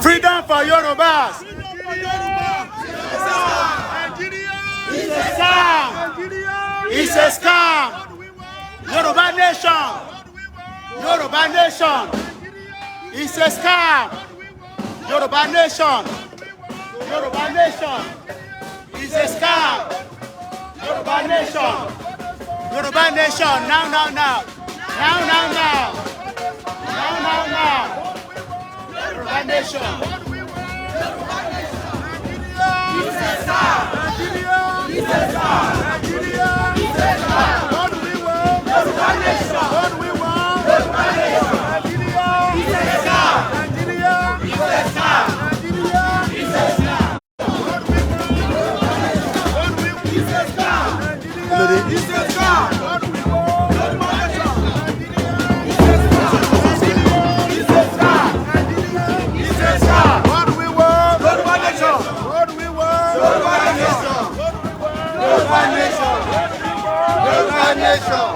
Freedom for Yorubas. It's a scam. It's a scam. Yoruba nation. Yoruba nation. It's a scam. Yoruba nation. Yoruba nation. It's a scam. Yoruba nation. Yoruba nation. Now. Now. Yoruba nation. It's a scam. It's a scam. What do we want? Yoruba nation. What do we want? Yoruba nation. It's a scam. It's a scam. It's a scam. What do we want? It's a scam. It's a scam. What do we want? Yoruba nation. It's a scam. It's a scam. What do we want? Yoruba nation. What do we want? Yoruba nation. Yoruba nation. Yoruba nation.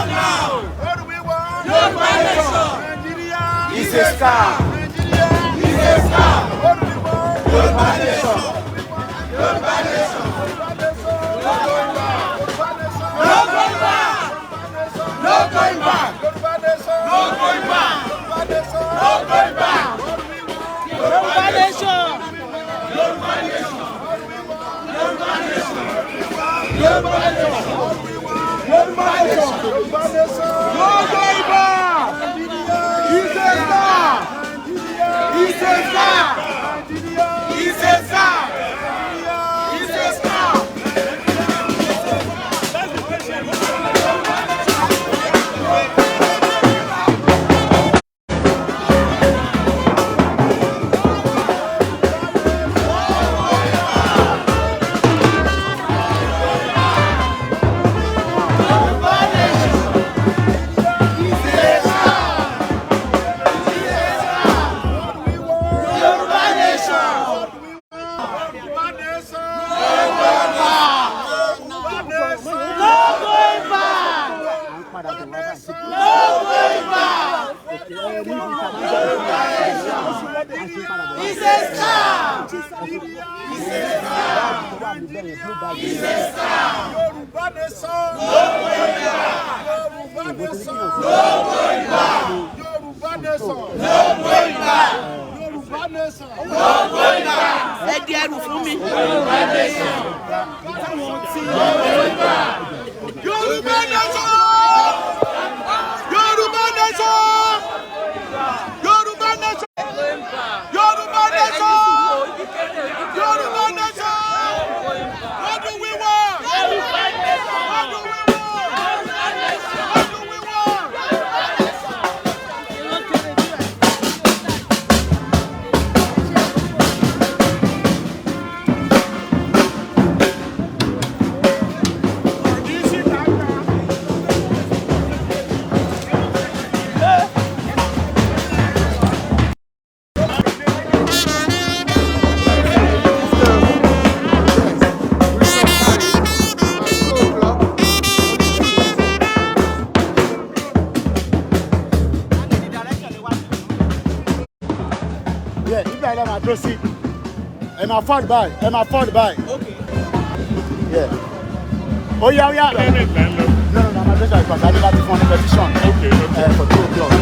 Now. What do we want? Yoruba nation. It's a scam. It's a scam. What do we want? Yoruba nation. Yoruba nation. No going back. No going back. No going back. No going back. No going back. Yoruba nation. Yoruba nation. Yoruba nation. Yoruba nation. Yoruba nation. No going back. It's a scam. It's a scam. It's a scam. It's a scam. Proceed. I'm afford by. Okay. Yeah. Oh yeah. No, my pleasure because I never did for the petition. Okay. For 2 o'clock.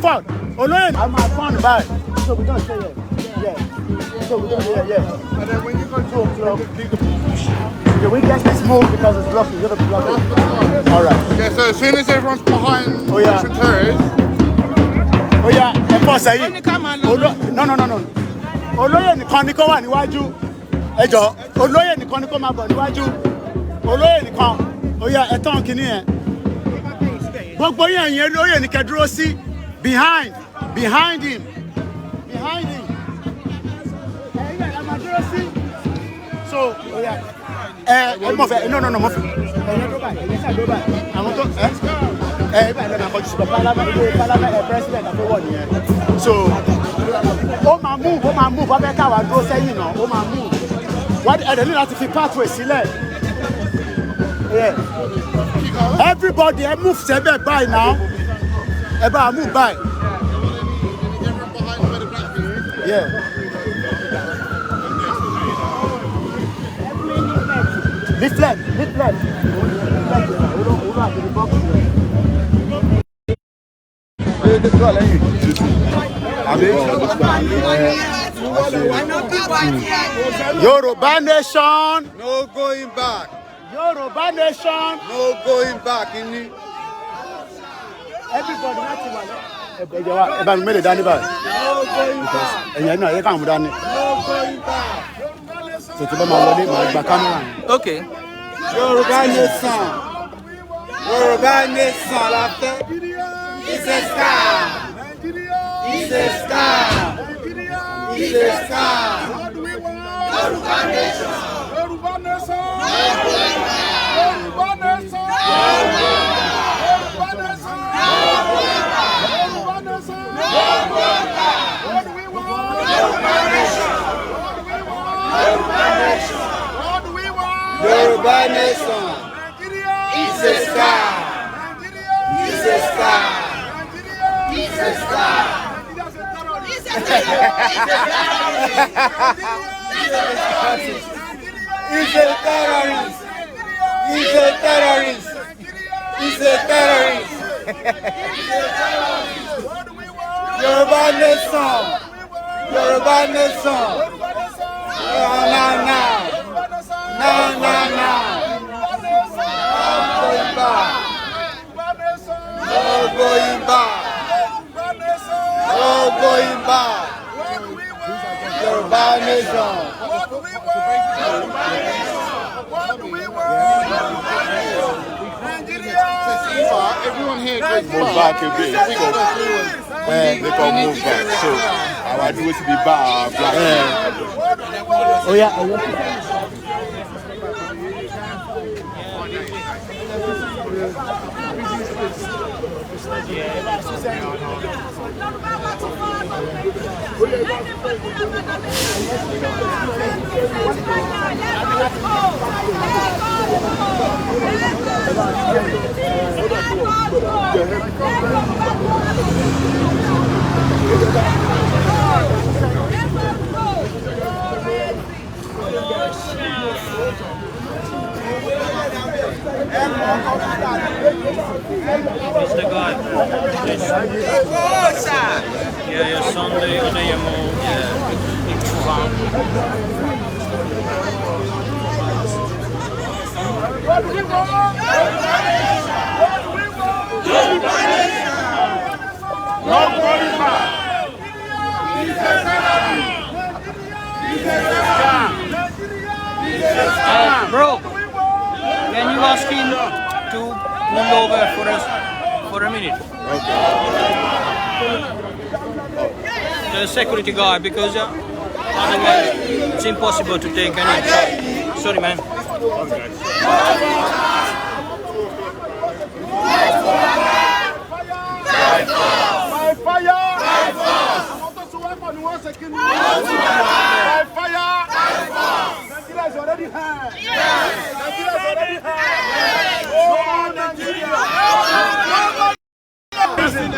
fun. Olóyè, I'm at fun by. So we don't stay here. Yeah. So we don't stay here. Yeah. And then when you go to 2 o'clock, the weekend is moved because it's blocking. You're gonna block it. All right. Okay, so as soon as everyone's behind the terrace. Oh yeah, no. Olóyè nìkan ni kó wà níwájú. Ẹ jọ̀ọ́, olóyè nìkan ni kó máa bọ̀ níwájú. Olóyè nìkan. Ó yá, ẹ tán kíní yẹn. Gbogbo yẹn olóyè ní kẹ́ dúró sí behind him. Ẹ̀yin ẹ̀ máa dúró sí. So, ó yá. Mo fẹ́ mo fẹ́. Ẹ̀yin tó báyìí, ẹ̀yin ṣáà tó báyìí. Àwọn tó ibà lẹ́nu àkọ́jú sí pálámà president àfọwọ́ nìyẹn. So ó máa move wọ́n fẹ́ káwa dúró sẹ́yìn náà ó máa move wọ́n ẹ̀dẹ̀ ní láti fi pathway sílẹ̀. Everybody ẹ move sẹ́bẹ̀ báyìí now ẹ bá move báyìí. Yeah. Lift left. Yoruba nation. No going back. Yoruba nation. No going back. Everybody láti wà lọ. Ẹ bá mi mẹ́lẹ̀ dání báyìí. Ẹ̀yìn náà yẹ káwọn mú dání. Tètè bá máa wọlé máa gba kámẹ́rà yẹn. Okay. Yoruba nation. Yoruba nation la fẹ́. It's a scam. It's a scam. It's a scam. Yoruba nation. Yoruba nation. Yoruba nation. Yoruba nation. Yoruba nation. What do we want? Yoruba nation. Yoruba nation. What do we want? Yoruba nation. It's a scam. It's a scam. It's a scam. It's a terrorist. He's a terrorist. He's a terrorist. Yoruba nation. Yoruba nation. No. Going back. Yoruba nation. What do we want? Nigeria. Everyone here goes move back a bit. They can move back. So our do to be back. Oh yeah. It's the guy. Yeah, Sunday, OLAYOMI, Igboho. Bro, can you ask him to pull over for us for a minute? Okay. The security guy, because otherwise it's impossible to take any. Sorry, man.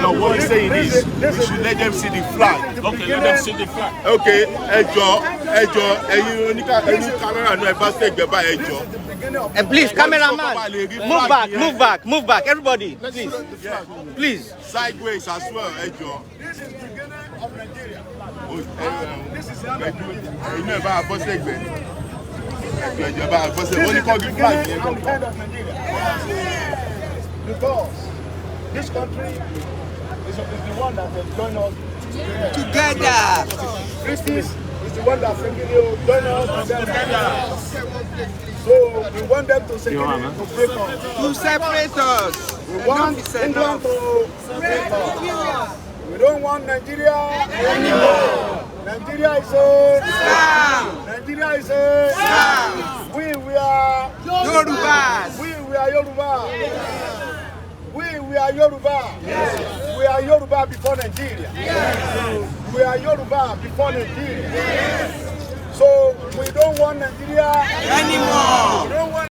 No, what he's saying is we should let them see the flag. Okay, let them see the flag. Okay, ẹjọ́, ẹ̀yin oní kámẹ́rà náà ẹ bá ṣe ìgbẹ́ bá ẹjọ́. of Please, cameraman, move back, everybody, please. Please. Sideways as well, This is the beginning of Nigeria. This is the you know about a segment. This is the beginning and the end of Nigeria. Because this country is the one that has joined us together. British is the one that joined us together. So we want them to break us. To separate us. We want England to break us. We don't want Nigeria anymore. Nigeria is a Nigeria is a We are Yoruba. We are Yoruba. We are Yoruba. Yes. We are Yoruba before Nigeria. Yes. We are Yoruba before Nigeria. Yes. So we don't want Nigeria anymore. We don't want